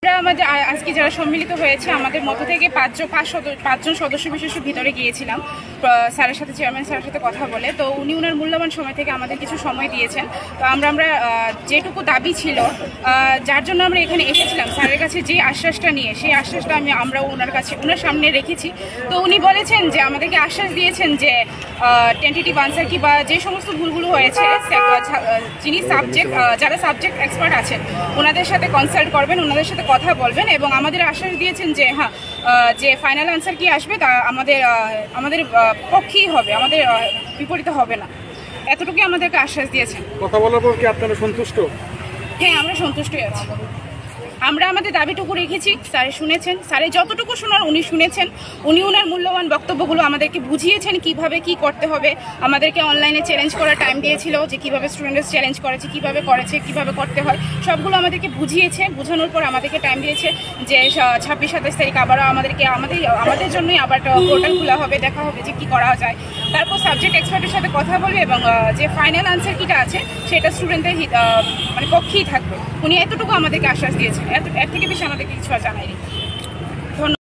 আমরা আমাদের আজকে যারা সম্মিলিত হয়েছে আমাদের মধ্য থেকে পাঁচজন সদস্য বিশেষ ভিতরে গিয়েছিলাম স্যারের সাথে, চেয়ারম্যান স্যারের সাথে কথা বলে। তো উনি ওনার মূল্যবান সময় থেকে আমাদের কিছু সময় দিয়েছেন। তো আমরা যেটুকু দাবি ছিল, যার জন্য আমরা এখানে এসেছিলাম, স্যারের কাছে যে আশ্বাসটা নিয়ে, সেই আশ্বাসটা আমরা ওনার সামনে রেখেছি। তো উনি বলেছেন যে আমাদেরকে আশ্বাস দিয়েছেন যে টেন্টেটিভ আনসার কি বা যে সমস্ত ভুলগুলো হয়েছে যিনি যারা সাবজেক্ট এক্সপার্ট আছেন ওনাদের সাথে কনসাল্ট করবেন, ওনাদের সাথে কথা বলবেন এবং আমাদের আশ্বাস দিয়েছেন যে হ্যাঁ, যে ফাইনাল আনসার কি আসবে তা আমাদের পক্ষেই হবে, আমাদের বিপরীতে হবে না, এতটুকুই আমাদেরকে আশ্বাস দিয়েছেন। কথা বলার পর কি আপনারা সন্তুষ্ট? হ্যাঁ, আমরা সন্তুষ্টই আছি। আমরা আমাদের দাবিটুকু রেখেছি, স্যার শুনেছেন, স্যারের যতটুকু শোনার উনি শুনেছেন। উনি ওনার মূল্যবান বক্তব্যগুলো আমাদেরকে বুঝিয়েছেন কিভাবে কি করতে হবে। আমাদেরকে অনলাইনে চ্যালেঞ্জ করার টাইম দিয়েছিল যে কিভাবে স্টুডেন্টরা চ্যালেঞ্জ করেছে, কিভাবে কিভাবে করতে হয়, সবগুলো আমাদেরকে বুঝিয়েছে। বোঝানোর পর আমাদেরকে টাইম দিয়েছে যে 26-27 তারিখ আবারও আমাদের জন্যই আবার পোর্টাল খোলা হবে, দেখা হবে যে কি করা যায়। তারপর সাবজেক্ট এক্সপার্টের সাথে কথা বলবে এবং যে ফাইনাল আনসার কিটা আছে সেটা স্টুডেন্টদের পক্ষেই থাকবে। উনি এতটুকু আমাদেরকে আশ্বাস দিয়েছেন, এর থেকে বেশি আমাদেরকে কিছু জানায়নি।